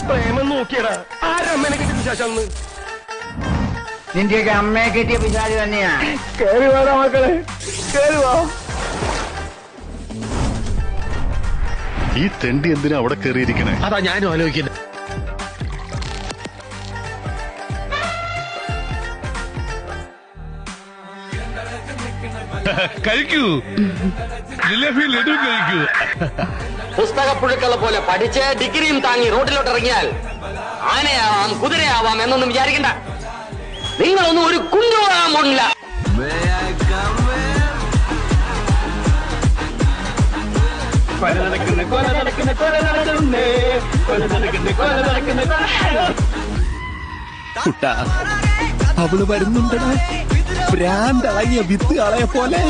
പ്രേമം നോക്കിയടാ ആരമ്മേനെ കിട്ടിയ വിശേഷം നിന്റെയൊക്കെ അമ്മയെ കിട്ടിയ പിശാചി തന്നെയാ. കേറി വാടാ മക്കളെ, കേറി വാ. ഈ തെണ്ടി എന്തിനാ അവിടെ കയറിയിരിക്കണേ? അതാ ഞാനും ആലോചിക്കുന്നത്. കഴിക്കൂ, ജിലേബി ലഡു കഴിക്കൂ. പുസ്തകപ്പുഴുക്കളെ പോലെ പഠിച്ച് ഡിഗ്രിയും താങ്ങി റോഡിലോട്ട് ഇറങ്ങിയാൽ ആനയാവാം കുതിരയാവാം എന്നൊന്നും വിചാരിക്കണ്ട. നിങ്ങളൊന്നും ഒരു കുഞ്ഞുവാൻ പോണില്ല. കുട്ടാ, അവള് വരുന്നുണ്ടടാ, ഭ്രാന്തളങ്ങിയ വിത്ത് കളയെ പോലെ.